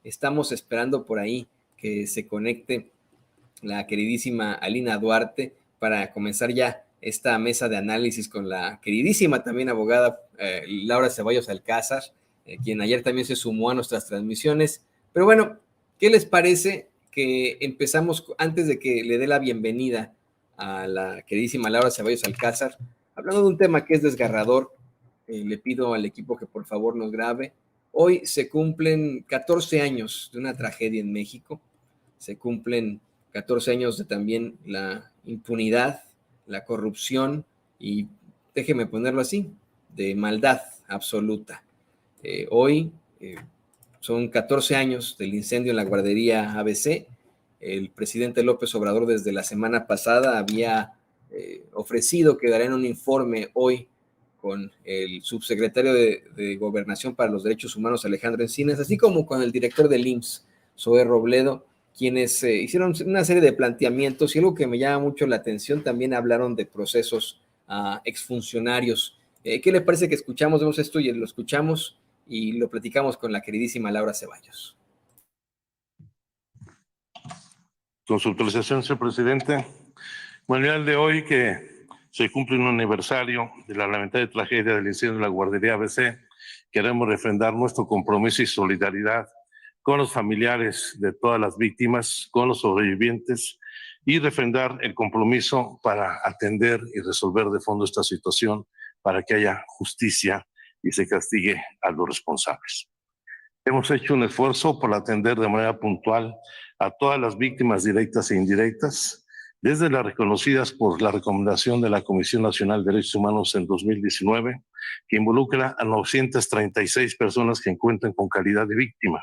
estamos esperando por ahí que se conecte la queridísima Alina Duarte para comenzar ya esta mesa de análisis con la queridísima también abogada Laura Ceballos Alcázar, quien ayer también se sumó a nuestras transmisiones. Pero bueno, ¿qué les parece que empezamos antes de que le dé la bienvenida a la queridísima Laura Ceballos Alcázar, hablando de un tema que es desgarrador? Le pido al equipo que por favor nos grabe. Hoy se cumplen 14 años de una tragedia en México, se cumplen 14 años de también la impunidad, la corrupción y, déjeme ponerlo así, de maldad absoluta. Hoy son 14 años del incendio en la guardería ABC. El presidente López Obrador desde la semana pasada había ofrecido que darían un informe hoy con el subsecretario de Gobernación para los Derechos Humanos, Alejandro Encinas, así como con el director del IMSS, Zoé Robledo, quienes hicieron una serie de planteamientos, y algo que me llama mucho la atención, también hablaron de procesos a exfuncionarios. ¿Qué le parece que escuchamos? Vemos esto y lo escuchamos y lo platicamos con la queridísima Laura Ceballos. Con su autorización, señor presidente, bueno, el día de hoy que se cumple un aniversario de la lamentable tragedia del incendio de la guardería ABC, queremos refrendar nuestro compromiso y solidaridad con los familiares de todas las víctimas, con los sobrevivientes, y refrendar el compromiso para atender y resolver de fondo esta situación para que haya justicia y se castigue a los responsables. Hemos hecho un esfuerzo por atender de manera puntual a todas las víctimas directas e indirectas, desde las reconocidas por la recomendación de la Comisión Nacional de Derechos Humanos en 2019, que involucra a 936 personas que encuentran con calidad de víctima,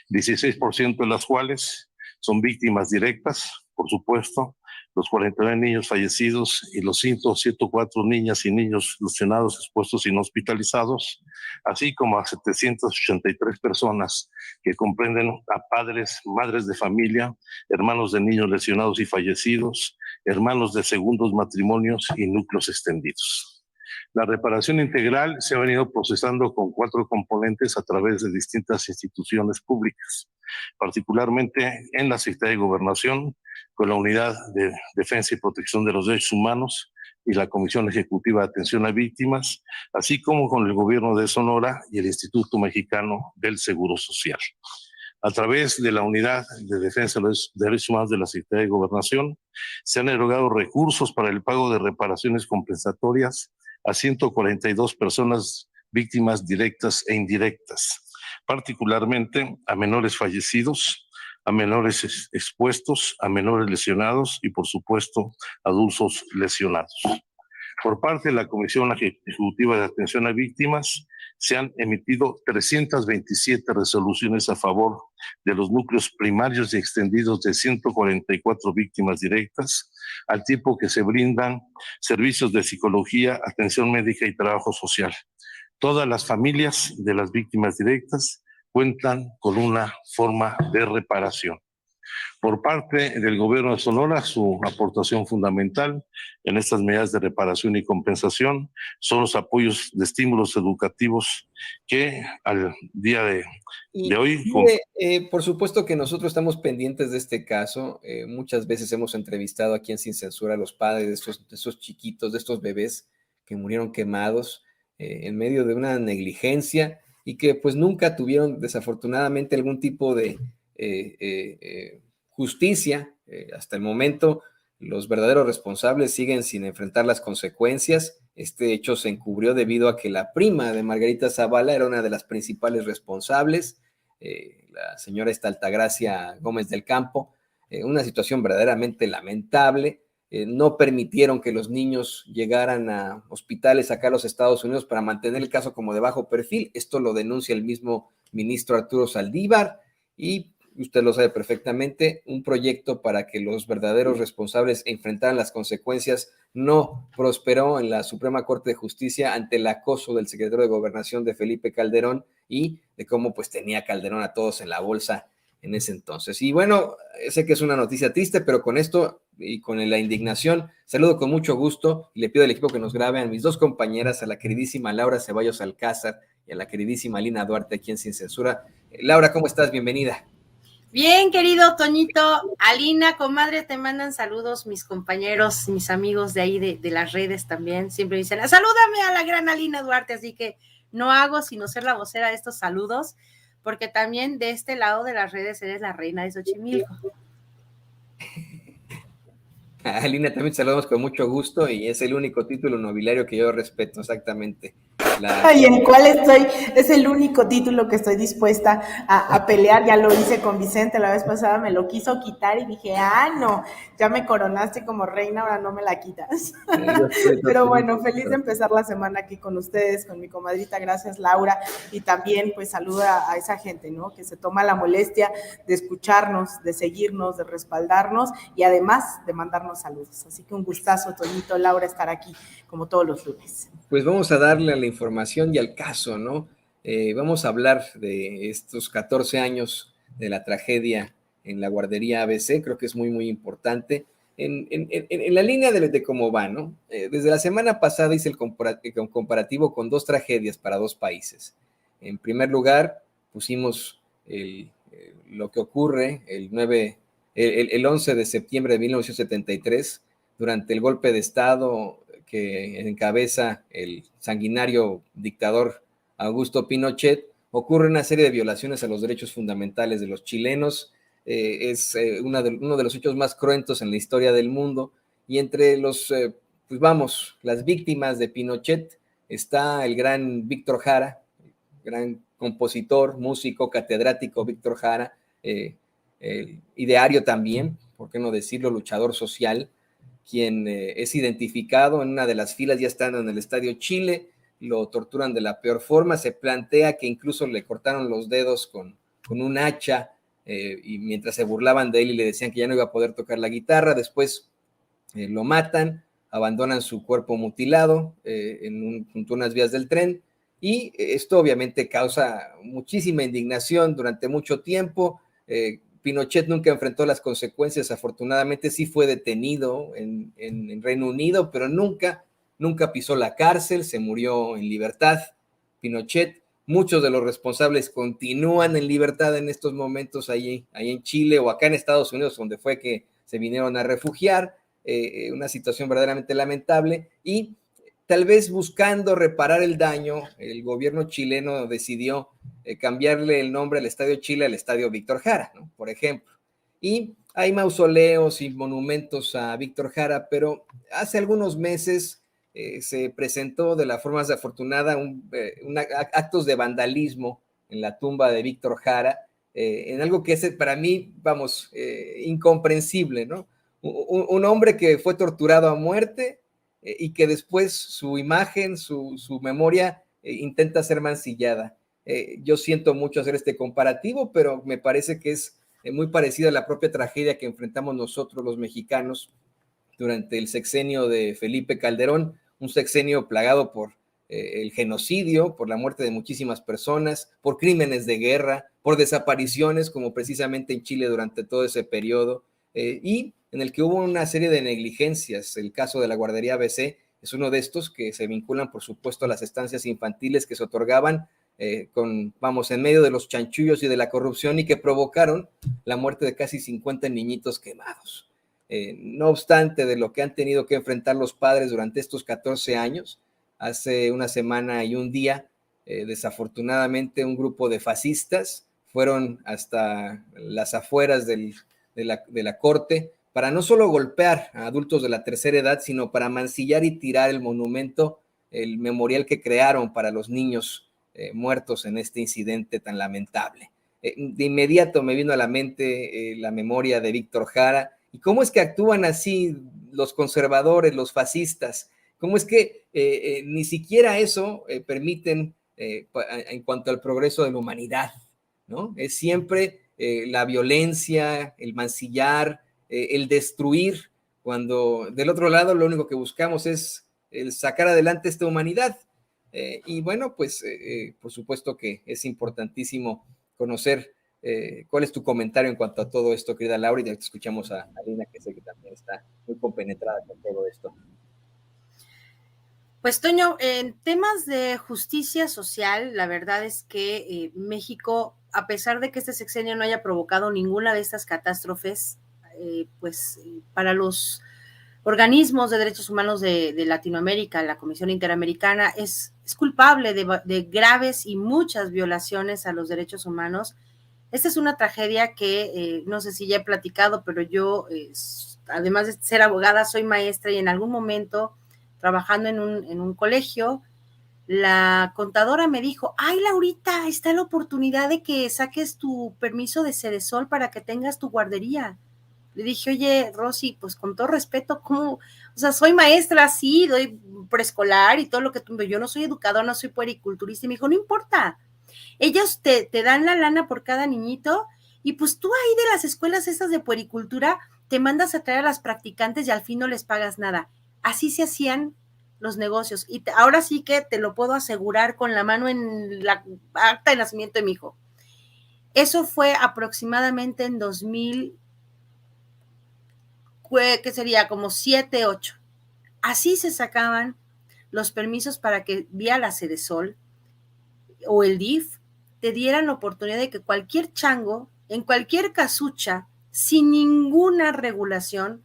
16% de las cuales son víctimas directas, por supuesto, los 49 niños fallecidos y los 104 niñas y niños lesionados, expuestos y no hospitalizados, así como a 783 personas que comprenden a padres, madres de familia, hermanos de niños lesionados y fallecidos, hermanos de segundos matrimonios y núcleos extendidos. La reparación integral se ha venido procesando con 4 componentes a través de distintas instituciones públicas, particularmente en la Secretaría de Gobernación, con la Unidad de Defensa y Protección de los Derechos Humanos y la Comisión Ejecutiva de Atención a Víctimas, así como con el Gobierno de Sonora y el Instituto Mexicano del Seguro Social. A través de la Unidad de Defensa de los Derechos Humanos de la Secretaría de Gobernación, se han erogado recursos para el pago de reparaciones compensatorias a 142 personas víctimas directas e indirectas, particularmente a menores fallecidos, a menores expuestos, a menores lesionados y, por supuesto, adultos lesionados. Por parte de la Comisión Ejecutiva de Atención a Víctimas, se han emitido 327 resoluciones a favor de los núcleos primarios y extendidos de 144 víctimas directas, al tiempo que se brindan servicios de psicología, atención médica y trabajo social. Todas las familias de las víctimas directas cuentan con una forma de reparación. Por parte del Gobierno de Sonora, su aportación fundamental en estas medidas de reparación y compensación son los apoyos de estímulos educativos que al día de hoy... Por supuesto que nosotros estamos pendientes de este caso. Muchas veces hemos entrevistado aquí en Sin Censura a los padres de esos chiquitos, de estos bebés que murieron quemados en medio de una negligencia y que pues nunca tuvieron desafortunadamente algún tipo de justicia. Hasta el momento los verdaderos responsables siguen sin enfrentar las consecuencias. Este hecho se encubrió debido a que la prima de Margarita Zavala era una de las principales responsables, la señora Altagracia Gómez del Campo. Una situación verdaderamente lamentable. No permitieron que los niños llegaran a hospitales acá a los Estados Unidos para mantener el caso como de bajo perfil. Esto lo denuncia el mismo ministro Arturo Saldívar y usted lo sabe perfectamente, un proyecto para que los verdaderos responsables enfrentaran las consecuencias no prosperó en la Suprema Corte de Justicia ante el acoso del secretario de Gobernación de Felipe Calderón y de cómo pues tenía Calderón a todos en la bolsa en ese entonces. Y bueno, sé que es una noticia triste, pero con esto y con la indignación, saludo con mucho gusto y le pido al equipo que nos grabe a mis dos compañeras, a la queridísima Laura Ceballos Alcázar y a la queridísima Alina Duarte, aquí en Sin Censura. Laura, ¿cómo estás? Bienvenida. Bien, querido Toñito, Alina, comadre, te mandan saludos mis compañeros, mis amigos de ahí de las redes también, siempre dicen, salúdame a la gran Alina Duarte, así que no hago sino ser la vocera de estos saludos, porque también de este lado de las redes eres la reina de Xochimilco. A Alina también saludamos con mucho gusto y es el único título nobiliario que yo respeto, exactamente. ¿Y en cuál estoy? Es el único título que estoy dispuesta a pelear. Ya lo hice con Vicente la vez pasada, me lo quiso quitar y dije, no, ya me coronaste como reina, ahora no me la quitas. Pero bueno, feliz de empezar la semana aquí con ustedes, con mi comadrita, gracias Laura, y también pues saluda a esa gente, ¿no? Que se toma la molestia de escucharnos, de seguirnos, de respaldarnos y además de mandarnos saludos. Así que un gustazo, Toñito, Laura, estar aquí como todos los lunes. Pues vamos a darle a la información y al caso, ¿no? Vamos a hablar de estos 14 años de la tragedia en la guardería ABC, creo que es muy, muy importante. En la línea de cómo va, ¿no? Desde la semana pasada hice el comparativo con dos tragedias para dos países. En primer lugar, pusimos lo que ocurre el 11 de septiembre de 1973, durante el golpe de Estado que encabeza el sanguinario dictador Augusto Pinochet. Ocurre una serie de violaciones a los derechos fundamentales de los chilenos. Es uno de los hechos más cruentos en la historia del mundo. Y entre las víctimas de Pinochet está el gran Víctor Jara, gran compositor, músico, catedrático Víctor Jara, ideario también, por qué no decirlo, luchador social, quien es identificado en una de las filas ya estando en el Estadio Chile, lo torturan de la peor forma, se plantea que incluso le cortaron los dedos con un hacha, y mientras se burlaban de él y le decían que ya no iba a poder tocar la guitarra, después lo matan, abandonan su cuerpo mutilado junto a unas vías del tren, y esto obviamente causa muchísima indignación durante mucho tiempo. Pinochet nunca enfrentó las consecuencias, afortunadamente sí fue detenido en Reino Unido, pero nunca pisó la cárcel, se murió en libertad. Pinochet, muchos de los responsables continúan en libertad en estos momentos ahí en Chile o acá en Estados Unidos, donde fue que se vinieron a refugiar, una situación verdaderamente lamentable, y tal vez buscando reparar el daño, el gobierno chileno decidió cambiarle el nombre al Estadio Chile al Estadio Víctor Jara, ¿no? Por ejemplo. Y hay mausoleos y monumentos a Víctor Jara, pero hace algunos meses se presentó de la forma más desafortunada actos de vandalismo en la tumba de Víctor Jara, en algo que es para mí, incomprensible, ¿no? Un hombre que fue torturado a muerte, y que después su imagen, su memoria intenta ser mancillada. Yo siento mucho hacer este comparativo, pero me parece que es muy parecida a la propia tragedia que enfrentamos nosotros los mexicanos durante el sexenio de Felipe Calderón, un sexenio plagado por el genocidio, por la muerte de muchísimas personas, por crímenes de guerra, por desapariciones, como precisamente en Chile durante todo ese periodo, y en el que hubo una serie de negligencias. El caso de la guardería ABC es uno de estos que se vinculan, por supuesto, a las estancias infantiles que se otorgaban en medio de los chanchullos y de la corrupción, y que provocaron la muerte de casi 50 niñitos quemados. No obstante de lo que han tenido que enfrentar los padres durante estos 14 años, hace una semana y un día, desafortunadamente, un grupo de fascistas fueron hasta las afueras de la corte para no solo golpear a adultos de la tercera edad, sino para mancillar y tirar el monumento, el memorial que crearon para los niños muertos en este incidente tan lamentable. De inmediato me vino a la mente la memoria de Víctor Jara, y cómo es que actúan así los conservadores, los fascistas, cómo es que ni siquiera eso permiten en cuanto al progreso de la humanidad, ¿no? Es siempre la violencia, el mancillar, el destruir, cuando del otro lado lo único que buscamos es el sacar adelante esta humanidad. Y bueno, pues por supuesto que es importantísimo conocer ¿Cuál es tu comentario en cuanto a todo esto, querida Laura? Y ya te escuchamos a Alina, que sé que también está muy compenetrada con todo esto. Pues, Toño, en temas de justicia social, la verdad es que México, a pesar de que este sexenio no haya provocado ninguna de estas catástrofes, para los organismos de derechos humanos de Latinoamérica, la Comisión Interamericana, es culpable de graves y muchas violaciones a los derechos humanos. Esta es una tragedia que no sé si ya he platicado, pero yo, además de ser abogada, soy maestra y en algún momento, trabajando en un colegio, la contadora me dijo, ay, Laurita, está la oportunidad de que saques tu permiso de Sedesol para que tengas tu guardería. Le dije, oye, Rosy, pues con todo respeto, ¿cómo? O sea, soy maestra, sí, doy preescolar y todo lo que tú, yo no soy educadora, no soy puericulturista. Y me dijo, no importa, ellos te dan la lana por cada niñito y pues tú ahí de las escuelas esas de puericultura te mandas a traer a las practicantes y al fin no les pagas nada. Así se hacían los negocios. Y ahora sí que te lo puedo asegurar con la mano en la acta de nacimiento de mi hijo. Eso fue aproximadamente en 2000, que sería como 7, 8. Así se sacaban los permisos para que vía la Sedesol o el DIF te dieran la oportunidad de que cualquier chango, en cualquier casucha, sin ninguna regulación,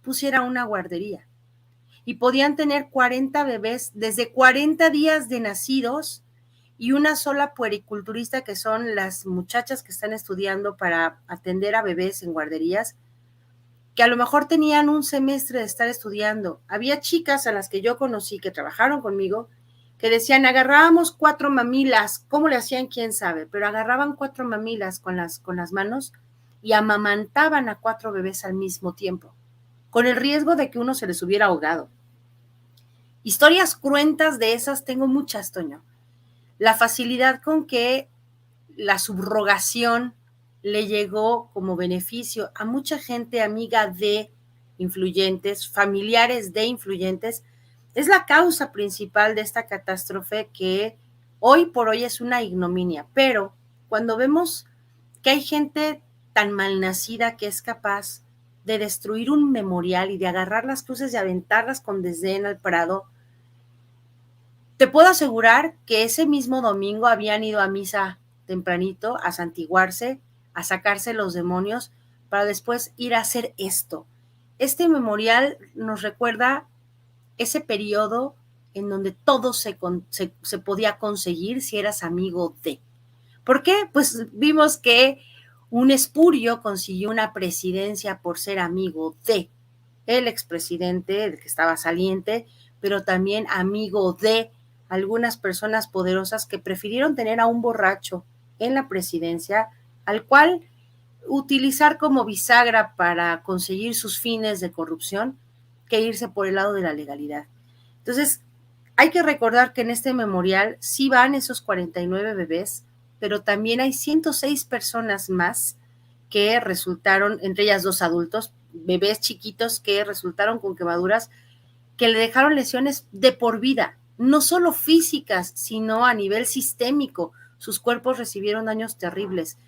pusiera una guardería. Y podían tener 40 bebés desde 40 días de nacidos y una sola puericulturista, que son las muchachas que están estudiando para atender a bebés en guarderías, que a lo mejor tenían un semestre de estar estudiando. Había chicas a las que yo conocí que trabajaron conmigo que decían, agarrábamos 4 mamilas, ¿cómo le hacían? Quién sabe, pero agarraban 4 mamilas con las manos y amamantaban a 4 bebés al mismo tiempo, con el riesgo de que uno se les hubiera ahogado. Historias cruentas de esas tengo muchas, Toño. La facilidad con que la subrogación le llegó como beneficio a mucha gente amiga de influyentes, familiares de influyentes, es la causa principal de esta catástrofe que hoy por hoy es una ignominia. Pero cuando vemos que hay gente tan malnacida que es capaz de destruir un memorial y de agarrar las cruces y aventarlas con desdén al prado, te puedo asegurar que ese mismo domingo habían ido a misa tempranito a santiguarse, a sacarse los demonios, para después ir a hacer esto. Este memorial nos recuerda ese periodo en donde todo se podía conseguir si eras amigo de. ¿Por qué? Pues vimos que un espurio consiguió una presidencia por ser amigo de el expresidente, el que estaba saliente, pero también amigo de algunas personas poderosas que prefirieron tener a un borracho en la presidencia, al cual utilizar como bisagra para conseguir sus fines de corrupción, que irse por el lado de la legalidad. Entonces, hay que recordar que en este memorial sí van esos 49 bebés, pero también hay 106 personas más que resultaron, entre ellas 2 adultos, bebés chiquitos que resultaron con quemaduras que le dejaron lesiones de por vida, no solo físicas, sino a nivel sistémico. Sus cuerpos recibieron daños terribles.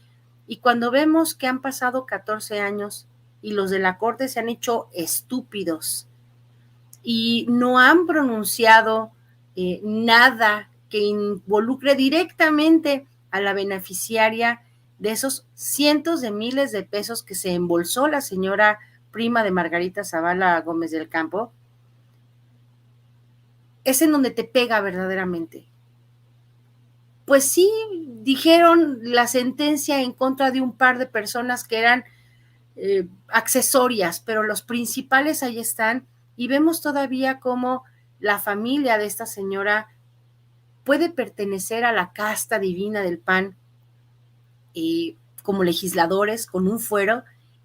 Y cuando vemos que han pasado 14 años y los de la corte se han hecho estúpidos y no han pronunciado nada que involucre directamente a la beneficiaria de esos cientos de miles de pesos que se embolsó la señora prima de Margarita Zavala Gómez del Campo, es en donde te pega verdaderamente. Pues sí, dijeron la sentencia en contra de un par de personas que eran accesorias, pero los principales ahí están, y vemos todavía cómo la familia de esta señora puede pertenecer a la casta divina del PAN como legisladores con un fuero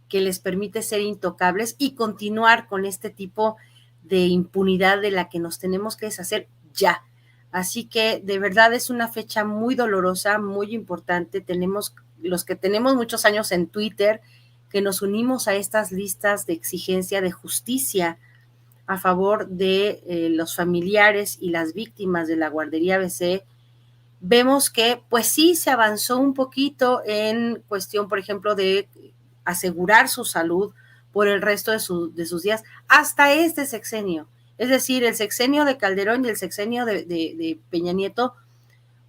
que les permite ser intocables y continuar con este tipo de impunidad de la que nos tenemos que deshacer ya. Así que de verdad es una fecha muy dolorosa, muy importante. Tenemos, los que tenemos muchos años en Twitter, que nos unimos a estas listas de exigencia de justicia a favor de los familiares y las víctimas de la guardería ABC, vemos que pues sí se avanzó un poquito en cuestión, por ejemplo, de asegurar su salud por el resto de sus días, hasta este sexenio. Es decir, el sexenio de Calderón y el sexenio de Peña Nieto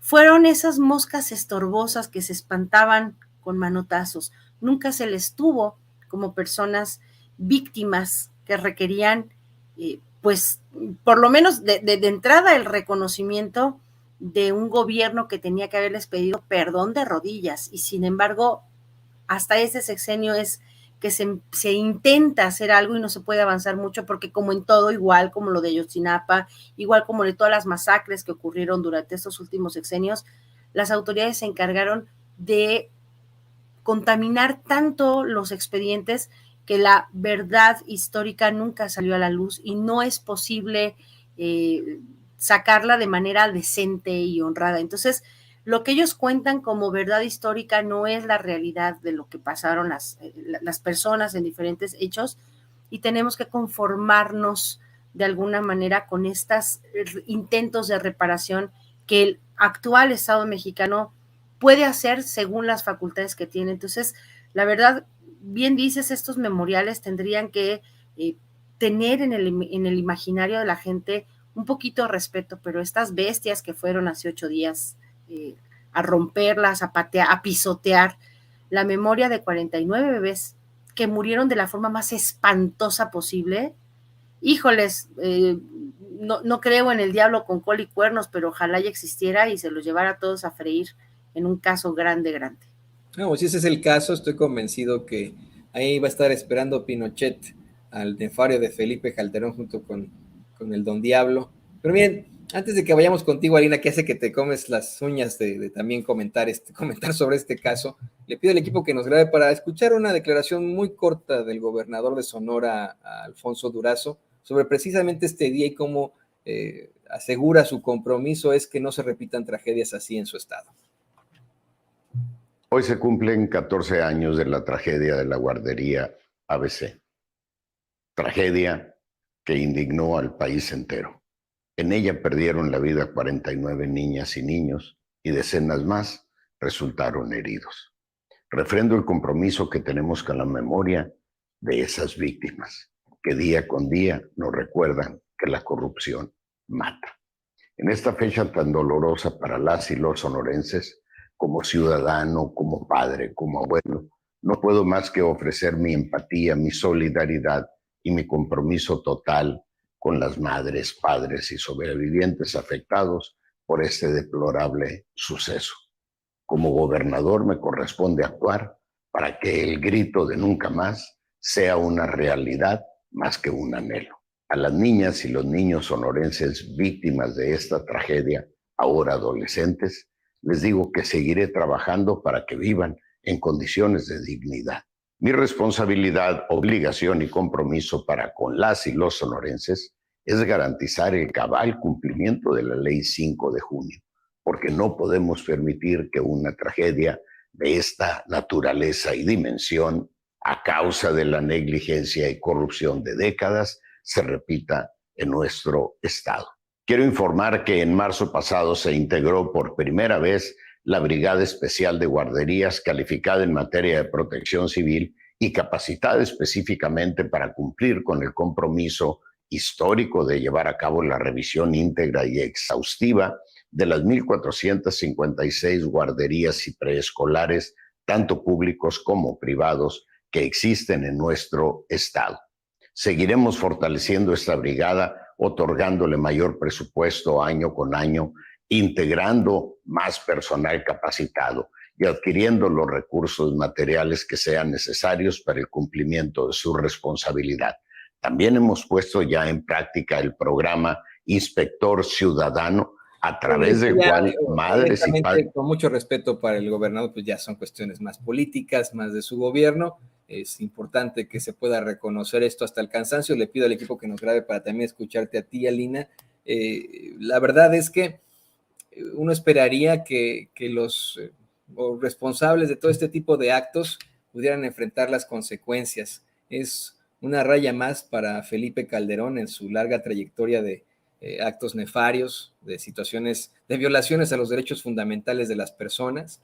fueron esas moscas estorbosas que se espantaban con manotazos. Nunca se les tuvo como personas víctimas que requerían, pues, por lo menos de entrada el reconocimiento de un gobierno que tenía que haberles pedido perdón de rodillas. Y sin embargo, hasta ese sexenio es que se intenta hacer algo y no se puede avanzar mucho porque como en todo, igual como lo de Ayotzinapa, igual como de todas las masacres que ocurrieron durante estos últimos sexenios, las autoridades se encargaron de contaminar tanto los expedientes que la verdad histórica nunca salió a la luz y no es posible sacarla de manera decente y honrada. Entonces, lo que ellos cuentan como verdad histórica no es la realidad de lo que pasaron las personas en diferentes hechos y tenemos que conformarnos de alguna manera con estos intentos de reparación que el actual Estado mexicano puede hacer según las facultades que tiene. Entonces, la verdad, bien dices, estos memoriales tendrían que tener en el imaginario de la gente un poquito de respeto, pero estas bestias que fueron hace 8 días a romperlas, a patear, a pisotear la memoria de 49 bebés que murieron de la forma más espantosa posible. Híjoles, no creo en el diablo con cola y cuernos, pero ojalá ya existiera y se los llevara a todos a freír en un caso grande. No, si ese es el caso, estoy convencido que ahí va a estar esperando Pinochet al nefario de Felipe Calderón junto con el Don Diablo. Pero miren, antes de que vayamos contigo, Alina, que hace que te comes las uñas de también comentar sobre este caso, le pido al equipo que nos grabe para escuchar una declaración muy corta del gobernador de Sonora, Alfonso Durazo, sobre precisamente este día y cómo asegura su compromiso es que no se repitan tragedias así en su estado. Hoy se cumplen 14 años de la tragedia de la guardería ABC. Tragedia que indignó al país entero. En ella perdieron la vida 49 niñas y niños y decenas más resultaron heridos. Refrendo el compromiso que tenemos con la memoria de esas víctimas, que día con día nos recuerdan que la corrupción mata. En esta fecha tan dolorosa para las y los sonorenses, como ciudadano, como padre, como abuelo, no puedo más que ofrecer mi empatía, mi solidaridad y mi compromiso total con las madres, padres y sobrevivientes afectados por este deplorable suceso. Como gobernador me corresponde actuar para que el grito de nunca más sea una realidad más que un anhelo. A las niñas y los niños sonorenses víctimas de esta tragedia, ahora adolescentes, les digo que seguiré trabajando para que vivan en condiciones de dignidad. Mi responsabilidad, obligación y compromiso para con las y los sonorenses es garantizar el cabal cumplimiento de la Ley 5 de junio, porque no podemos permitir que una tragedia de esta naturaleza y dimensión, a causa de la negligencia y corrupción de décadas, se repita en nuestro estado. Quiero informar que en marzo pasado se integró por primera vez la Brigada Especial de Guarderías calificada en materia de protección civil y capacitada específicamente para cumplir con el compromiso histórico de llevar a cabo la revisión íntegra y exhaustiva de las 1,456 guarderías y preescolares, tanto públicos como privados, que existen en nuestro estado. Seguiremos fortaleciendo esta brigada, otorgándole mayor presupuesto año con año, integrando más personal capacitado y adquiriendo los recursos materiales que sean necesarios para el cumplimiento de su responsabilidad. También hemos puesto ya en práctica el programa Inspector Ciudadano, a través del cual madres y padres... Con mucho respeto para el gobernador, pues ya son cuestiones más políticas, más de su gobierno. Es importante que se pueda reconocer esto hasta el cansancio. Le pido al equipo que nos grabe para también escucharte a ti, Alina. La verdad es que uno esperaría que los responsables de todo este tipo de actos pudieran enfrentar las consecuencias. Es una raya más para Felipe Calderón en su larga trayectoria de actos nefarios, de situaciones de violaciones a los derechos fundamentales de las personas,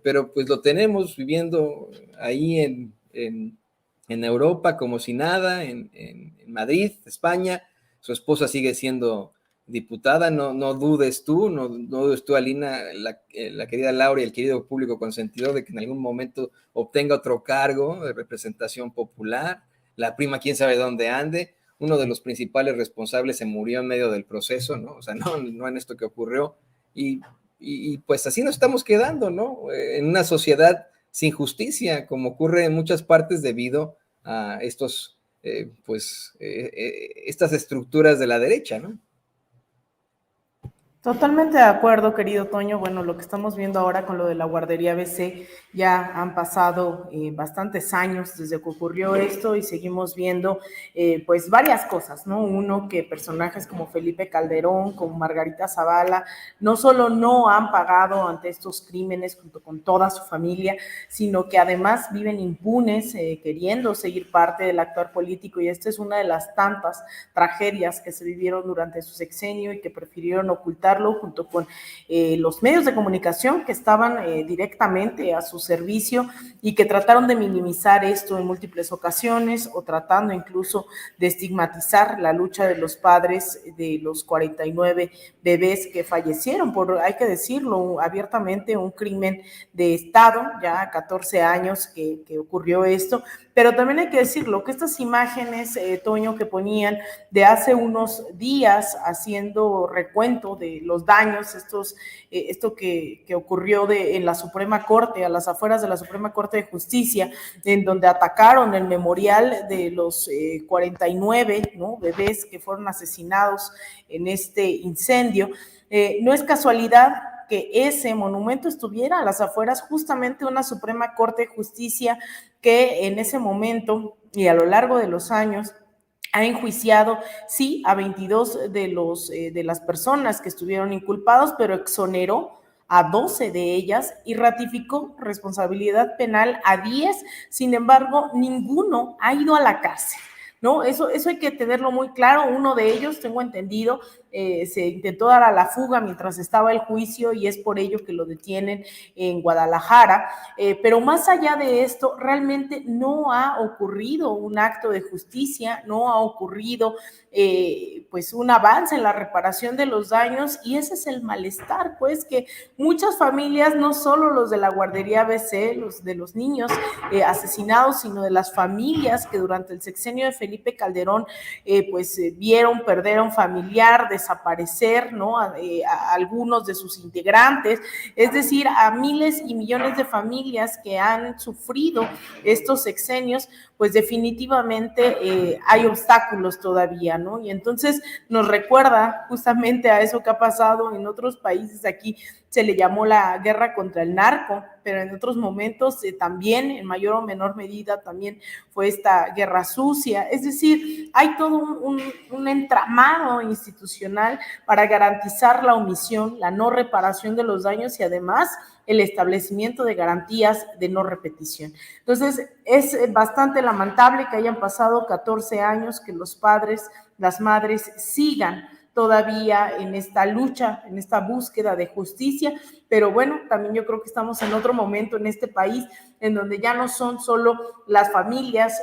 pero pues lo tenemos viviendo ahí en Europa como si nada, en Madrid, España. Su esposa sigue siendo diputada, no dudes tú, no dudes tú, Alina, la querida Laura y el querido público consentidor, de que en algún momento obtenga otro cargo de representación popular. La prima, quién sabe dónde ande. Uno de los principales responsables se murió en medio del proceso, ¿no? O sea, no en esto que ocurrió. Y pues así nos estamos quedando, ¿no? En una sociedad sin justicia, como ocurre en muchas partes debido a estos, estas estructuras de la derecha, ¿no? Totalmente de acuerdo, querido Toño. Bueno, lo que estamos viendo ahora con lo de la guardería ABC, ya han pasado bastantes años desde que ocurrió esto y seguimos viendo pues varias cosas, ¿no? Uno, que personajes como Felipe Calderón, como Margarita Zavala, no solo no han pagado ante estos crímenes junto con toda su familia, sino que además viven impunes, queriendo seguir parte del actuar político, y esta es una de las tantas tragedias que se vivieron durante su sexenio y que prefirieron ocultar junto con los medios de comunicación que estaban directamente a su servicio y que trataron de minimizar esto en múltiples ocasiones, o tratando incluso de estigmatizar la lucha de los padres de los 49 bebés que fallecieron por, hay que decirlo abiertamente, un crimen de Estado, ya 14 años que ocurrió esto. Pero también hay que decirlo, que estas imágenes, Toño, que ponían de hace unos días haciendo recuento de los daños, esto que ocurrió en la Suprema Corte, a las afueras de la Suprema Corte de Justicia, en donde atacaron el memorial de los 49, ¿no?, bebés que fueron asesinados en este incendio. No es casualidad que ese monumento estuviera a las afueras justamente de una Suprema Corte de Justicia que en ese momento y a lo largo de los años ha enjuiciado, sí, a 22 de las personas que estuvieron inculpados, pero exoneró a 12 de ellas y ratificó responsabilidad penal a 10. Sin embargo, ninguno ha ido a la cárcel, ¿no? Eso hay que tenerlo muy claro. Uno de ellos, tengo entendido, se intentó dar a la fuga mientras estaba el juicio y es por ello que lo detienen en Guadalajara, pero más allá de esto, realmente no ha ocurrido un acto de justicia, no ha ocurrido pues un avance en la reparación de los daños, y ese es el malestar, pues, que muchas familias, no solo los de la guardería ABC, los de los niños asesinados, sino de las familias que durante el sexenio de Felipe Calderón vieron perder a un familiar, desaparecer, ¿no?, a algunos de sus integrantes, es decir, a miles y millones de familias que han sufrido estos sexenios. Pues definitivamente hay obstáculos todavía, ¿no? Y entonces nos recuerda justamente a eso que ha pasado en otros países. Aquí se le llamó la guerra contra el narco, pero en otros momentos también, en mayor o menor medida, también fue esta guerra sucia. Es decir, hay todo un entramado institucional para garantizar la omisión, la no reparación de los daños y además el establecimiento de garantías de no repetición. Entonces, es bastante lamentable que hayan pasado 14 años, que los padres, las madres sigan todavía en esta lucha, en esta búsqueda de justicia, pero bueno, también yo creo que estamos en otro momento en este país en donde ya no son solo las familias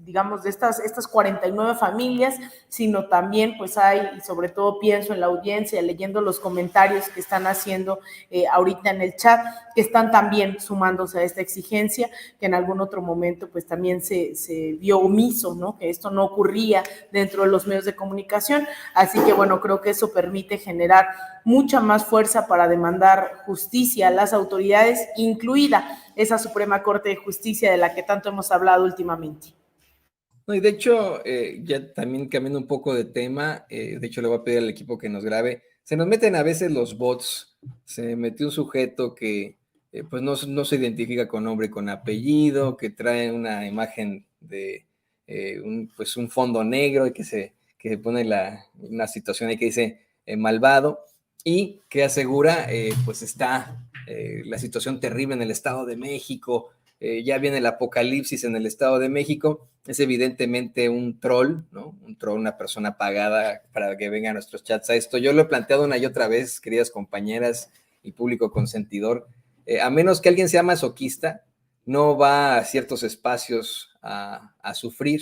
digamos, de estas 49 familias, sino también pues hay, y sobre todo pienso en la audiencia, leyendo los comentarios que están haciendo ahorita en el chat, que están también sumándose a esta exigencia, que en algún otro momento pues también se vio omiso, ¿no?, que esto no ocurría dentro de los medios de comunicación. Así que bueno, creo que eso permite generar mucha más fuerza para demandar justicia a las autoridades, incluida esa Suprema Corte de Justicia de la que tanto hemos hablado últimamente. No, y de hecho, ya también cambiando un poco de tema, de hecho le voy a pedir al equipo que nos grabe, se nos meten a veces los bots, se metió un sujeto que pues no se identifica con nombre y con apellido, que trae una imagen de un fondo negro y que se pone una situación ahí que dice malvado, y que asegura pues está la situación terrible en el Estado de México, ya viene el apocalipsis en el Estado de México, es evidentemente un troll, ¿no? Un troll, una persona pagada para que venga a nuestros chats a esto. Yo lo he planteado una y otra vez, queridas compañeras y público consentidor, a menos que alguien sea masoquista, no va a ciertos espacios a sufrir,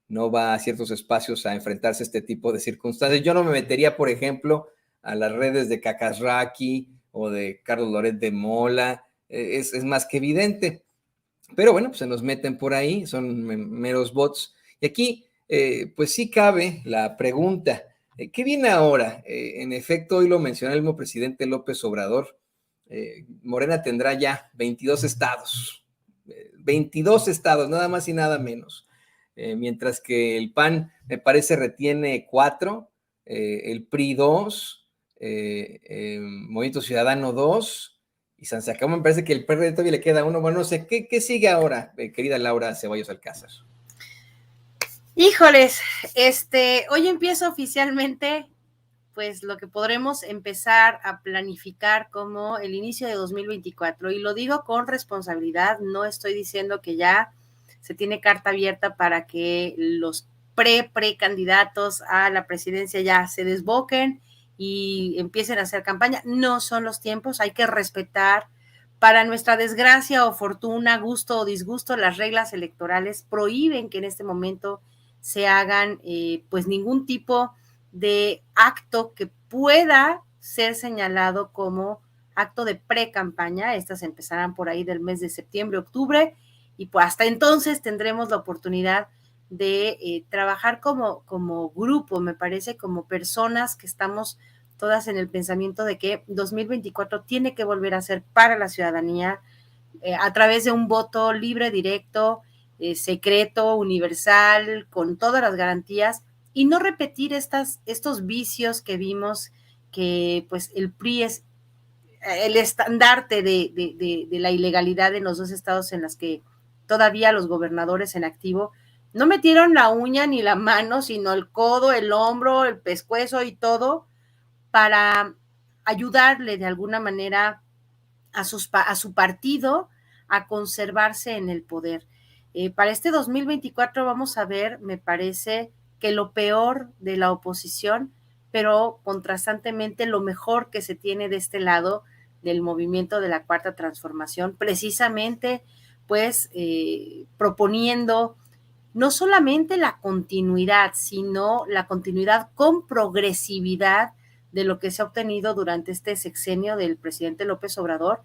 no va a ciertos espacios a enfrentarse a este tipo de circunstancias. Yo no me metería, por ejemplo, a las redes de Cacasraqui o de Carlos Loret de Mola, es más que evidente. Pero bueno, pues se nos meten por ahí, son meros bots. Y aquí, pues sí cabe la pregunta, ¿qué viene ahora? En efecto, hoy lo mencionó el mismo presidente López Obrador, Morena tendrá ya 22 estados, 22 estados, nada más y nada menos. Mientras que el PAN, me parece, retiene 4, el PRI 2, Movimiento Ciudadano 2, y San Sacamo me parece que el PRD todavía le queda 1. Bueno, no sé, ¿qué sigue ahora, querida Laura Ceballos Alcázar? Híjoles, hoy empieza oficialmente pues lo que podremos empezar a planificar como el inicio de 2024, y lo digo con responsabilidad, no estoy diciendo que ya se tiene carta abierta para que los precandidatos a la presidencia ya se desboquen y empiecen a hacer campaña. No son los tiempos, hay que respetar, para nuestra desgracia o fortuna, gusto o disgusto, las reglas electorales prohíben que en este momento se hagan pues ningún tipo de acto que pueda ser señalado como acto de pre-campaña. Estas empezarán por ahí del mes de septiembre, octubre, y pues hasta entonces tendremos la oportunidad de trabajar como grupo, me parece, como personas que estamos todas en el pensamiento de que 2024 tiene que volver a ser para la ciudadanía, a través de un voto libre, directo, secreto, universal, con todas las garantías, y no repetir estos vicios que vimos, que pues el PRI es el estandarte de la ilegalidad en los 2 estados en los que todavía los gobernadores en activo no metieron la uña ni la mano, sino el codo, el hombro, el pescuezo y todo para ayudarle de alguna manera a su partido a conservarse en el poder. Para este 2024 vamos a ver, me parece, que lo peor de la oposición, pero contrastantemente lo mejor que se tiene de este lado del movimiento de la Cuarta Transformación, precisamente pues proponiendo no solamente la continuidad, sino la continuidad con progresividad de lo que se ha obtenido durante este sexenio del presidente López Obrador,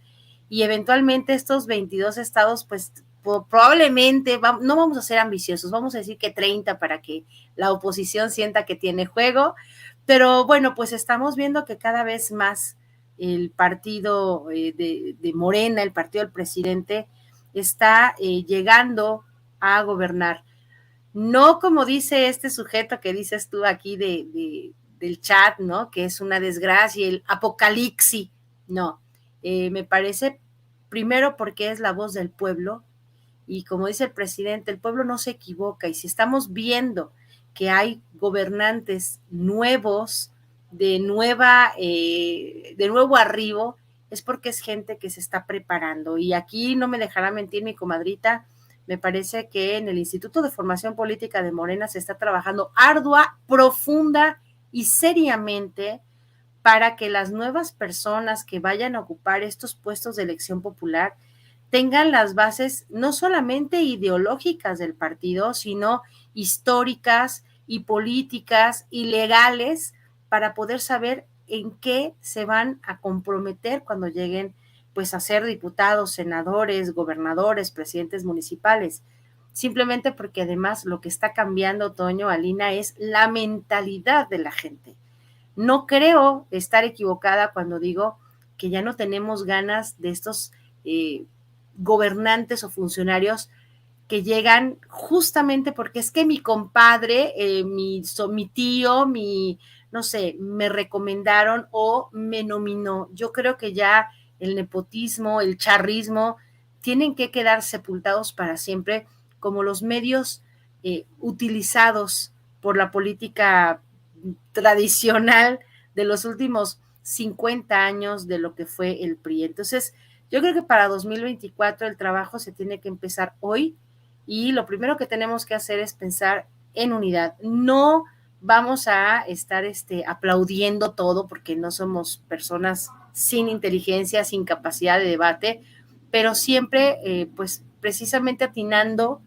y eventualmente estos 22 estados, pues probablemente, no vamos a ser ambiciosos, vamos a decir que 30 para que la oposición sienta que tiene juego, pero bueno, pues estamos viendo que cada vez más el partido de Morena, el partido del presidente, está llegando a gobernar. No como dice este sujeto que dices tú aquí del chat, ¿no? Que es una desgracia, el apocalipsis. No, me parece, primero porque es la voz del pueblo, y como dice el presidente, el pueblo no se equivoca, y si estamos viendo que hay gobernantes nuevos, de nuevo arribo, es porque es gente que se está preparando. Y aquí no me dejará mentir mi comadrita, me parece que en el Instituto de Formación Política de Morena se está trabajando ardua, profunda y seriamente para que las nuevas personas que vayan a ocupar estos puestos de elección popular tengan las bases no solamente ideológicas del partido, sino históricas y políticas y legales, para poder saber en qué se van a comprometer cuando lleguen pues a ser diputados, senadores, gobernadores, presidentes municipales. Simplemente porque además lo que está cambiando, Toño, Alina, es la mentalidad de la gente. No creo estar equivocada cuando digo que ya no tenemos ganas de estos gobernantes o funcionarios que llegan justamente porque es que mi compadre, mi tío, no sé, me recomendaron o me nominó. Yo creo que ya el nepotismo, el charrismo, tienen que quedar sepultados para siempre como los medios utilizados por la política tradicional de los últimos 50 años de lo que fue el PRI. Entonces, Yo creo que para 2024 el trabajo se tiene que empezar hoy y lo primero que tenemos que hacer es pensar en unidad. No vamos a estar aplaudiendo todo porque no somos personas sin inteligencia, sin capacidad de debate, pero siempre pues precisamente atinando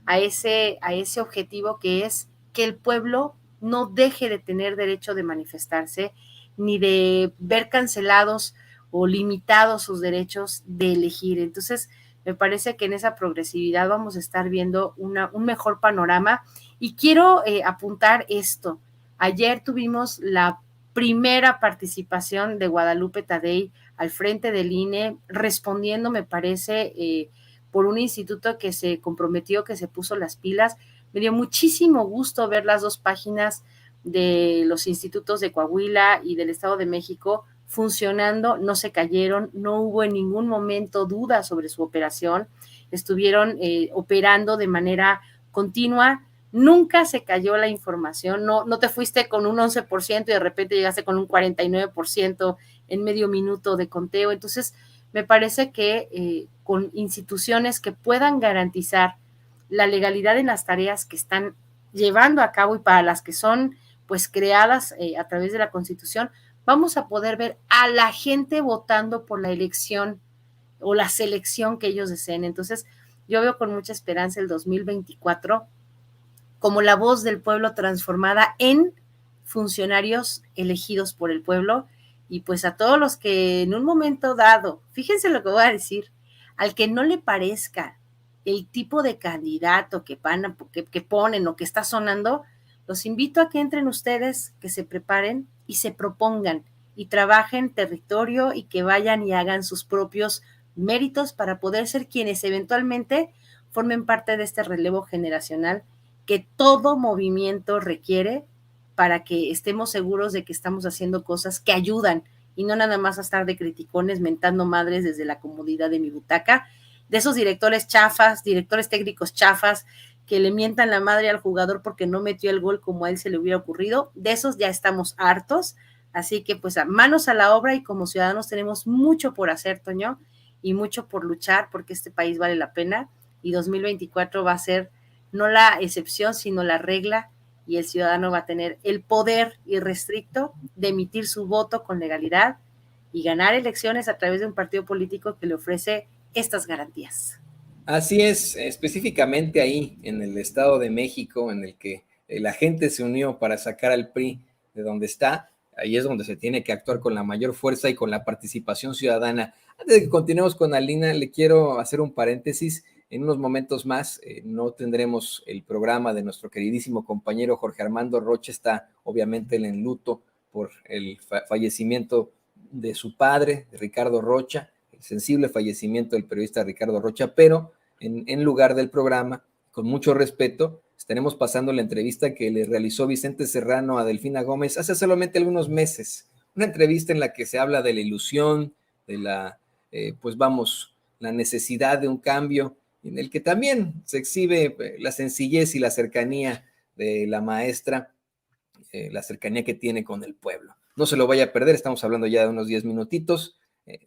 a ese objetivo que es que el pueblo no deje de tener derecho de manifestarse ni de ver cancelados o limitados sus derechos de elegir. Entonces, me parece que en esa progresividad vamos a estar viendo un mejor panorama. Y quiero apuntar esto. Ayer tuvimos la primera participación de Guadalupe Tadei al frente del INE, respondiendo, me parece, por un instituto que se comprometió, que se puso las pilas. Me dio muchísimo gusto ver las dos páginas de los institutos de Coahuila y del Estado de México funcionando, no se cayeron, no hubo en ningún momento duda sobre su operación, estuvieron operando de manera continua, nunca se cayó la información, no te fuiste con un 11% y de repente llegaste con un 49% en medio minuto de conteo. Entonces, me parece que con instituciones que puedan garantizar la legalidad en las tareas que están llevando a cabo y para las que son pues creadas a través de la Constitución, vamos a poder ver a la gente votando por la elección o la selección que ellos deseen. Entonces, yo veo con mucha esperanza el 2024 como la voz del pueblo transformada en funcionarios elegidos por el pueblo. Y pues a todos los que en un momento dado, fíjense lo que voy a decir, al que no le parezca el tipo de candidato que ponen o que está sonando, los invito a que entren ustedes, que se preparen y se propongan y trabajen territorio y que vayan y hagan sus propios méritos para poder ser quienes eventualmente formen parte de este relevo generacional que todo movimiento requiere para que estemos seguros de que estamos haciendo cosas que ayudan y no nada más a estar de criticones mentando madres desde la comodidad de mi butaca, de esos directores chafas, directores técnicos chafas, que le mientan la madre al jugador porque no metió el gol como a él se le hubiera ocurrido. De esos ya estamos hartos, así que pues a manos a la obra y como ciudadanos tenemos mucho por hacer, Toño, y mucho por luchar porque este país vale la pena y 2024 va a ser no la excepción, sino la regla y el ciudadano va a tener el poder irrestricto de emitir su voto con legalidad y ganar elecciones a través de un partido político que le ofrece estas garantías. Así es, específicamente ahí en el Estado de México, en el que la gente se unió para sacar al PRI de donde está, ahí es donde se tiene que actuar con la mayor fuerza y con la participación ciudadana. Antes de que continuemos con Alina, le quiero hacer un paréntesis. En unos momentos más no tendremos el programa de nuestro queridísimo compañero Jorge Armando Rocha, está obviamente en luto por el fallecimiento de su padre, Ricardo Rocha, el sensible fallecimiento del periodista Ricardo Rocha, pero en lugar del programa, con mucho respeto, estaremos pasando la entrevista que le realizó Vicente Serrano a Delfina Gómez hace solamente algunos meses, una entrevista en la que se habla de la ilusión, de la, la necesidad de un cambio, en el que también se exhibe la sencillez y la cercanía de la maestra, la cercanía que tiene con el pueblo. No se lo vaya a perder, estamos hablando ya de unos 10 minutitos,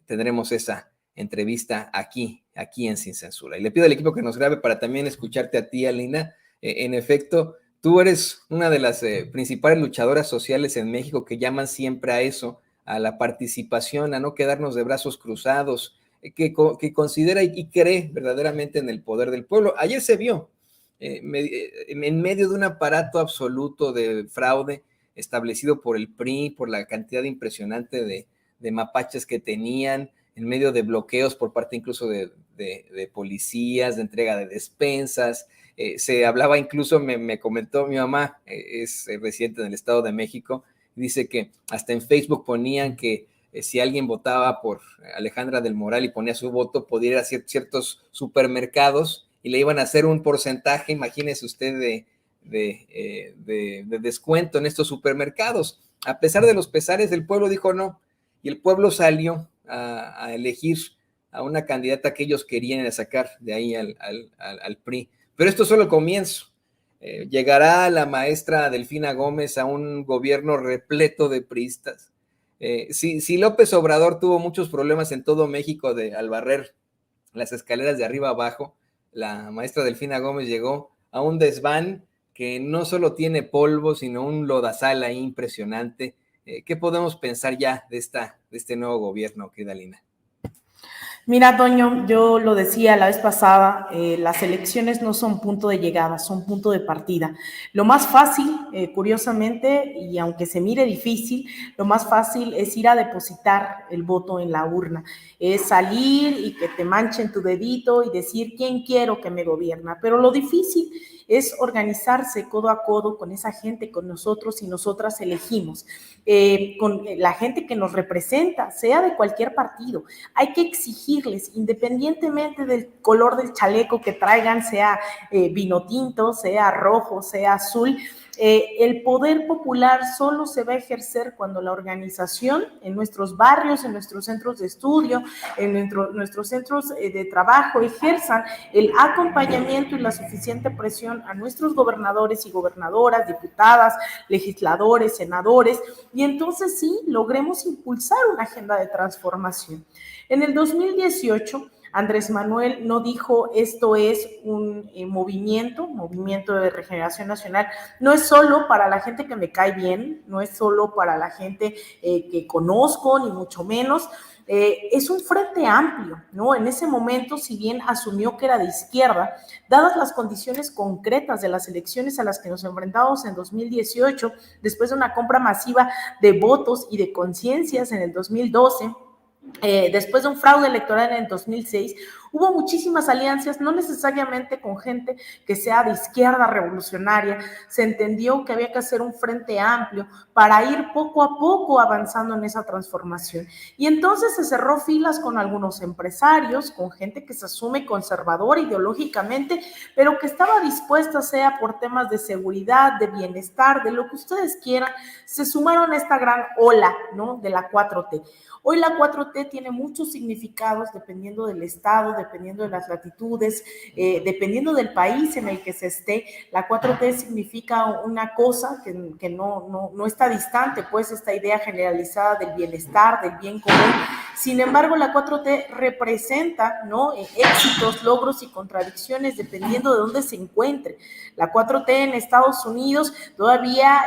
tendremos esa entrevista aquí en Sin Censura. Y le pido al equipo que nos grabe para también escucharte a ti, Alina. En efecto, tú eres una de las principales luchadoras sociales en México que llaman siempre a eso, a la participación, a no quedarnos de brazos cruzados, que considera y cree verdaderamente en el poder del pueblo. Ayer se vio, en medio de un aparato absoluto de fraude establecido por el PRI, por la cantidad impresionante de mapaches que tenían, en medio de bloqueos por parte incluso de policías, de entrega de despensas. Se hablaba incluso, me comentó mi mamá, es residente en el Estado de México, dice que hasta en Facebook ponían que si alguien votaba por Alejandra del Moral y ponía su voto, podía ir a ciertos supermercados y le iban a hacer un porcentaje, imagínese usted, de descuento en estos supermercados. A pesar de los pesares, el pueblo dijo no, y el pueblo salió a elegir a una candidata que ellos querían sacar de ahí al PRI. Pero esto es solo el comienzo. Llegará la maestra Delfina Gómez a un gobierno repleto de priistas, Si López Obrador tuvo muchos problemas en todo México al barrer las escaleras de arriba abajo, la maestra Delfina Gómez llegó a un desván que no solo tiene polvo, sino un lodazal ahí impresionante. ¿Qué podemos pensar ya de este nuevo gobierno, querida Lina? Mira, Toño, yo lo decía la vez pasada, las elecciones no son punto de llegada, son punto de partida. Lo más fácil, curiosamente, y aunque se mire difícil, lo más fácil es ir a depositar el voto en la urna. Es salir y que te manchen tu dedito y decir quién quiero que me gobierna. Pero lo difícil es organizarse codo a codo con esa gente, con nosotros y nosotras elegimos, con la gente que nos representa, sea de cualquier partido. Hay que exigirles, independientemente del color del chaleco que traigan, sea vino tinto, sea rojo, sea azul, el poder popular solo se va a ejercer cuando la organización en nuestros barrios, en nuestros centros de estudio, en nuestros centros de trabajo ejerzan el acompañamiento y la suficiente presión a nuestros gobernadores y gobernadoras, diputadas, legisladores, senadores, y entonces sí logremos impulsar una agenda de transformación. En el 2018, Andrés Manuel no dijo esto es un movimiento de regeneración nacional, no es solo para la gente que me cae bien, no es solo para la gente que conozco, ni mucho menos, es un frente amplio, ¿no? En ese momento, si bien asumió que era de izquierda, dadas las condiciones concretas de las elecciones a las que nos enfrentamos en 2018, después de una compra masiva de votos y de conciencias en el 2012, después de un fraude electoral en el 2006, hubo muchísimas alianzas, no necesariamente con gente que sea de izquierda revolucionaria. Se entendió que había que hacer un frente amplio para ir poco a poco avanzando en esa transformación. Y entonces se cerró filas con algunos empresarios, con gente que se asume conservadora ideológicamente, pero que estaba dispuesta, sea por temas de seguridad, de bienestar, de lo que ustedes quieran, se sumaron a esta gran ola, ¿no?, de la 4T. Hoy la 4T tiene muchos significados dependiendo del estado, dependiendo de las latitudes, dependiendo del país en el que se esté. La 4T significa una cosa que no está distante, pues, esta idea generalizada del bienestar, del bien común. Sin embargo, la 4T representa, ¿no?, éxitos, logros y contradicciones dependiendo de dónde se encuentre. La 4T en Estados Unidos todavía,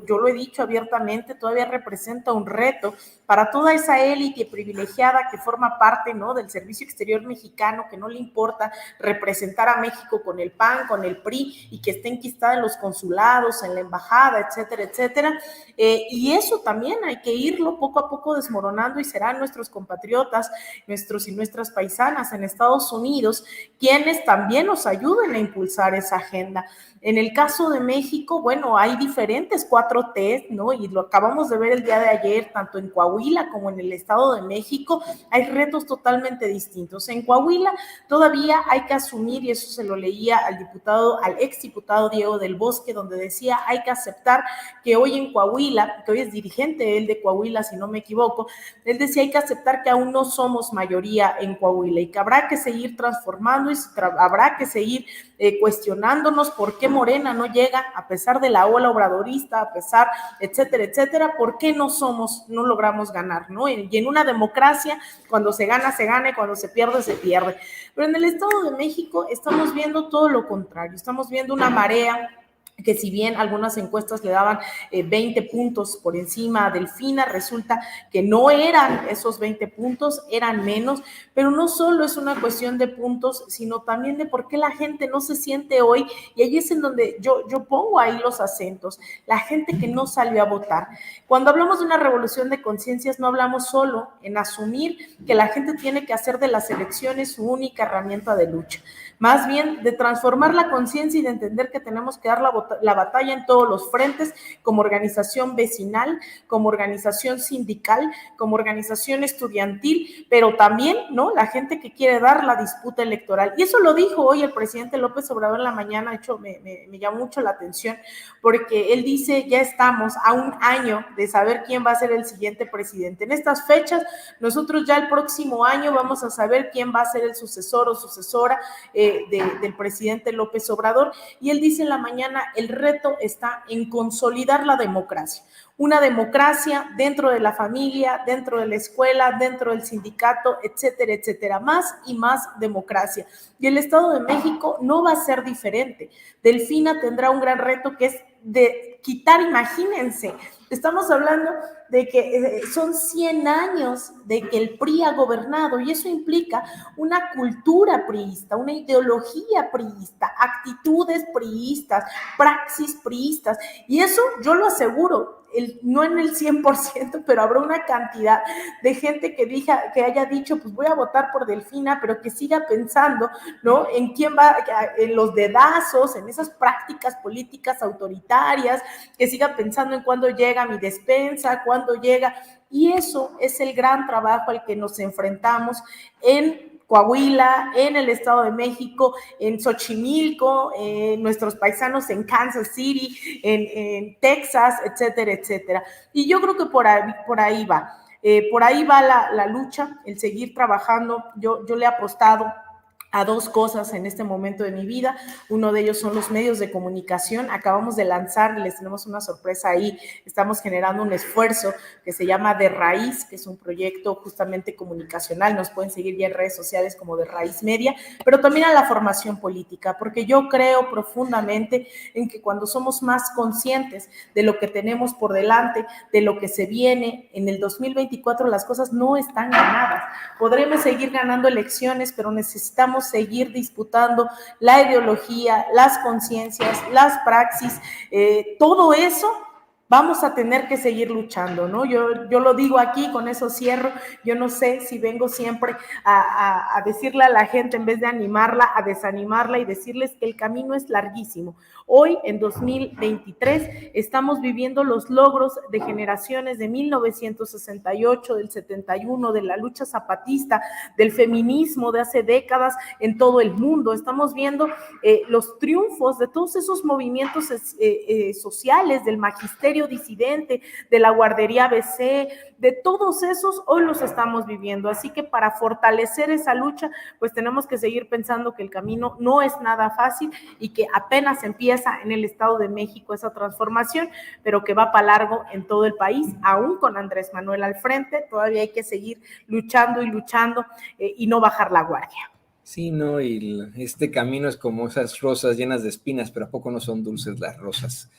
yo lo he dicho abiertamente, todavía representa un reto para toda esa élite privilegiada que forma parte, ¿no?, del servicio exterior mexicano, que no le importa representar a México con el PAN, con el PRI, y que esté enquistada en los consulados, en la embajada, etcétera, etcétera. Y eso también hay que irlo poco a poco desmoronando, y serán nuestros compatriotas, nuestros y nuestras paisanas en Estados Unidos quienes también nos ayuden a impulsar esa agenda. En el caso de México, bueno, hay diferentes 4T, ¿no? Y lo acabamos de ver el día de ayer, tanto en Coahuila como en el Estado de México, hay retos totalmente distintos. En Coahuila todavía hay que asumir, y eso se lo leía al exdiputado Diego del Bosque, donde decía, hay que aceptar que hoy en Coahuila, que hoy es dirigente él de Coahuila, si no me equivoco, él decía, hay que aceptar que aún no somos mayoría en Coahuila y que habrá que seguir transformando y habrá que seguir cuestionándonos por qué Morena no llega, a pesar de la ola obradorista, a pesar, etcétera, etcétera, por qué no logramos ganar, ¿no? Y en una democracia, cuando se gana, se gana, y cuando se pierde, se pierde. Pero en el Estado de México estamos viendo todo lo contrario, estamos viendo una marea que, si bien algunas encuestas le daban 20 puntos por encima a Delfina, resulta que no eran esos 20 puntos, eran menos. Pero no solo es una cuestión de puntos, sino también de por qué la gente no se siente hoy, y ahí es en donde yo pongo ahí los acentos, la gente que no salió a votar. Cuando hablamos de una revolución de conciencias, no hablamos solo en asumir que la gente tiene que hacer de las elecciones su única herramienta de lucha, más bien de transformar la conciencia y de entender que tenemos que dar la batalla en todos los frentes, como organización vecinal, como organización sindical, como organización estudiantil, pero también, ¿no?, la gente que quiere dar la disputa electoral. Y eso lo dijo hoy el presidente López Obrador en la mañana. De hecho, me llamó mucho la atención, porque él dice, ya estamos a un año de saber quién va a ser el siguiente presidente. En estas fechas, nosotros ya el próximo año vamos a saber quién va a ser el sucesor o sucesora del presidente López Obrador, y él dice en la mañana, el reto está en consolidar la democracia. Una democracia dentro de la familia, dentro de la escuela, dentro del sindicato, etcétera, etcétera. Más y más democracia. Y el Estado de México no va a ser diferente. Delfina tendrá un gran reto que es de quitar, imagínense, estamos hablando de que son 100 años de que el PRI ha gobernado, y eso implica una cultura priista, una ideología priista, actitudes priistas, praxis priistas, y eso yo lo aseguro, no en el 100%, pero habrá una cantidad de gente que haya dicho, pues voy a votar por Delfina, pero que siga pensando, ¿no? En quién va, en los dedazos, en esas prácticas políticas autoritarias, que siga pensando en cuándo llega mi despensa, cuándo llega, y eso es el gran trabajo al que nos enfrentamos en Coahuila, en el Estado de México, en Xochimilco, nuestros paisanos en Kansas City, en Texas, etcétera, etcétera. Y yo creo que por ahí va. Por ahí va la lucha, el seguir trabajando. Yo le he apostado a dos cosas en este momento de mi vida. Uno de ellos son los medios de comunicación. Acabamos de lanzar, les tenemos una sorpresa ahí, estamos generando un esfuerzo que se llama De Raíz, que es un proyecto justamente comunicacional. Nos pueden seguir ya en redes sociales como De Raíz Media, pero también a la formación política, porque yo creo profundamente en que cuando somos más conscientes de lo que tenemos por delante, de lo que se viene en el 2024, las cosas no están ganadas. Podremos seguir ganando elecciones, pero necesitamos seguir disputando la ideología, las conciencias, las praxis, todo eso. Vamos a tener que seguir luchando, ¿no? Yo lo digo aquí, con eso cierro. Yo no sé si vengo siempre a decirle a la gente, en vez de animarla, a desanimarla y decirles que el camino es larguísimo. Hoy, en 2023, estamos viviendo los logros de generaciones de 1968, del 71, de la lucha zapatista, del feminismo de hace décadas en todo el mundo. Estamos viendo los triunfos de todos esos movimientos sociales, del magisterio disidente, de la guardería ABC, de todos esos, hoy los estamos viviendo. Así que para fortalecer esa lucha, pues tenemos que seguir pensando que el camino no es nada fácil y que apenas empieza en el Estado de México esa transformación, pero que va para largo en todo el país, aún con Andrés Manuel al frente. Todavía hay que seguir luchando y no bajar la guardia. Sí, no, y este camino es como esas rosas llenas de espinas, pero ¿a poco no son dulces las rosas?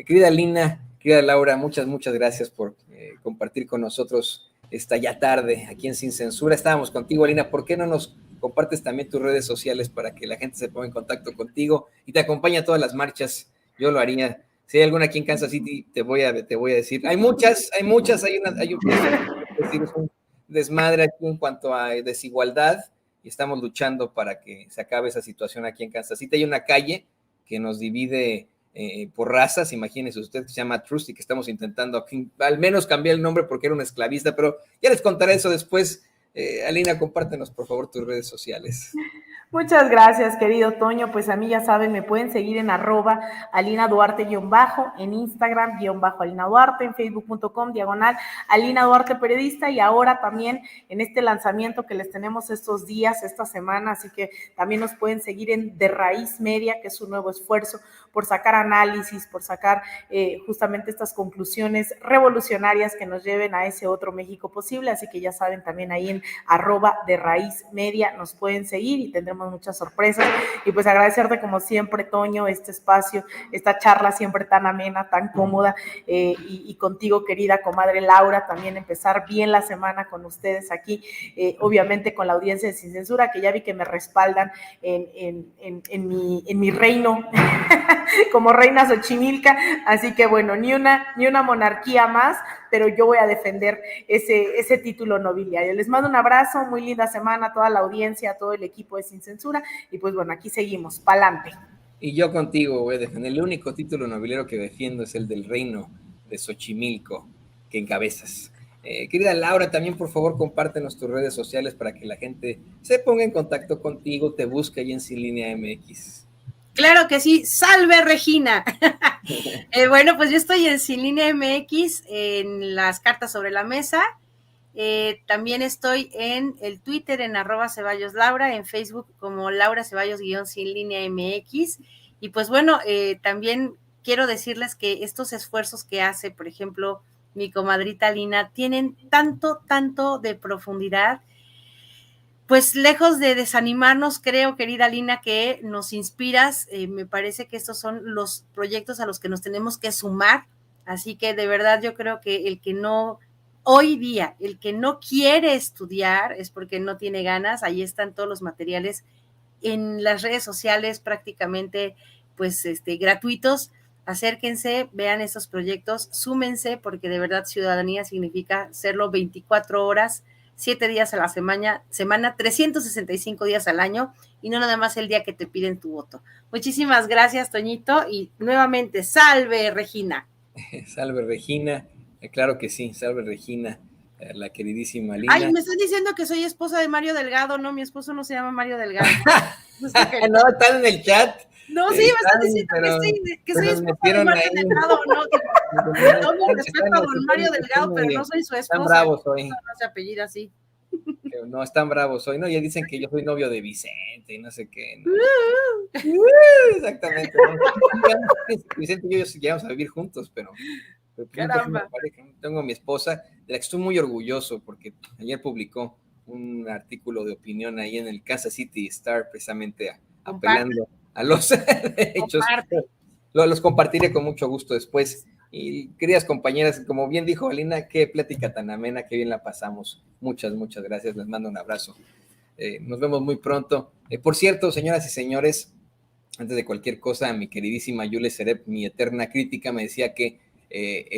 Querida Lina, querida Laura, muchas gracias por compartir con nosotros esta ya tarde aquí en Sin Censura. Estábamos contigo, Lina, ¿por qué no nos compartes también tus redes sociales para que la gente se ponga en contacto contigo y te acompañe a todas las marchas? Yo lo haría. Si hay alguna aquí en Kansas City, te voy a decir. Hay muchas, hay un desmadre aquí en cuanto a desigualdad, y estamos luchando para que se acabe esa situación aquí en Kansas City. Hay una calle que nos divide por razas, imagínese usted, que se llama Trust, y que estamos intentando al menos cambiar el nombre porque era un esclavista, pero ya les contaré eso después. Alina, compártenos por favor tus redes sociales. Muchas gracias, querido Toño. Pues a mí ya saben, me pueden seguir en @Alina Duarte-, en Instagram _Alina Duarte, en facebook.com /Alina Duarte Periodista, y ahora también en este lanzamiento que les tenemos estos días, esta semana, así que también nos pueden seguir en De Raíz Media, que es un nuevo esfuerzo por sacar análisis, por sacar justamente estas conclusiones revolucionarias que nos lleven a ese otro México posible. Así que ya saben, también ahí en @De Raíz Media nos pueden seguir y tendremos muchas sorpresas. Y pues agradecerte como siempre, Toño, este espacio, esta charla siempre tan amena, tan cómoda, y contigo, querida comadre Laura, también empezar bien la semana con ustedes aquí, obviamente con la audiencia de Sin Censura, que ya vi que me respaldan en mi reino como reina Xochimilca. Así que bueno, ni una monarquía más, pero yo voy a defender ese título nobiliario. Les mando un abrazo, muy linda semana a toda la audiencia, a todo el equipo de Sin Censura, y pues bueno, aquí seguimos, pa'lante. Y yo contigo voy a defender. El único título nobiliario que defiendo es el del reino de Xochimilco, que encabezas. Querida Laura, también por favor compártenos tus redes sociales para que la gente se ponga en contacto contigo, te busque ahí en Sin Línea MX. Claro que sí, salve Regina. Bueno, pues yo estoy en Sin Línea MX, en las cartas sobre la mesa, También estoy en el Twitter en @CeballosLaura, en Facebook como Laura Ceballos _MX. Y pues bueno, también quiero decirles que estos esfuerzos que hace, por ejemplo, mi comadrita Lina, tienen tanto de profundidad. Pues lejos de desanimarnos, creo, querida Lina, que nos inspiras. Me parece que estos son los proyectos a los que nos tenemos que sumar. Así que de verdad yo creo que hoy día, el que no quiere estudiar es porque no tiene ganas. Ahí están todos los materiales en las redes sociales prácticamente pues gratuitos. Acérquense, vean estos proyectos, súmense, porque de verdad ciudadanía significa serlo 24 horas, 7 días a la semana, 365 días al año, y no nada más el día que te piden tu voto. Muchísimas gracias, Toñito, y nuevamente, ¡salve, Regina! Salve, Regina. Claro que sí, salve, Regina, la queridísima Lina. Ay, me están diciendo que soy esposa de Mario Delgado. No, mi esposo no se llama Mario Delgado. No, están en el chat. No, sí, me están diciendo que soy esposa de Mario Delgado. No, mi respeto a don Mario Delgado, pero no soy su esposa. Están bravos hoy. No se apellida así. No, están bravos hoy, ¿no? Ya dicen que yo soy novio de Vicente y no sé qué, ¿no? Exactamente, ¿no? Vicente y yo llegamos a vivir juntos, pero caramba. Tengo a mi esposa, de la que estoy muy orgulloso, porque ayer publicó un artículo de opinión ahí en el Kansas City Star, precisamente apelando a los derechos. Los compartiré con mucho gusto después. Y queridas compañeras, como bien dijo Alina, qué plática tan amena, qué bien la pasamos. Muchas gracias, les mando un abrazo. Nos vemos muy pronto. Por cierto, señoras y señores, antes de cualquier cosa, mi queridísima Yule Serep, mi eterna crítica, me decía que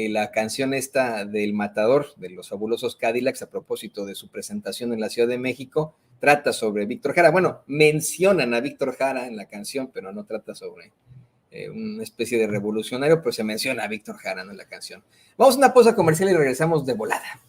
la canción esta del Matador, de los Fabulosos Cadillacs, a propósito de su presentación en la Ciudad de México, trata sobre Víctor Jara. Bueno, mencionan a Víctor Jara en la canción, pero no trata sobre una especie de revolucionario, pero se menciona a Víctor Jara en la canción. Vamos a una pausa comercial y regresamos de volada.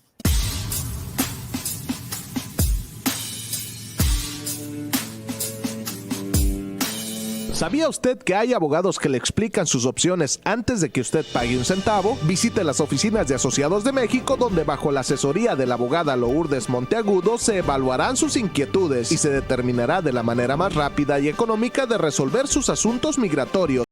¿Sabía usted que hay abogados que le explican sus opciones antes de que usted pague un centavo? Visite las oficinas de Asociados de México, donde bajo la asesoría de la abogada Lourdes Monteagudo se evaluarán sus inquietudes y se determinará de la manera más rápida y económica de resolver sus asuntos migratorios.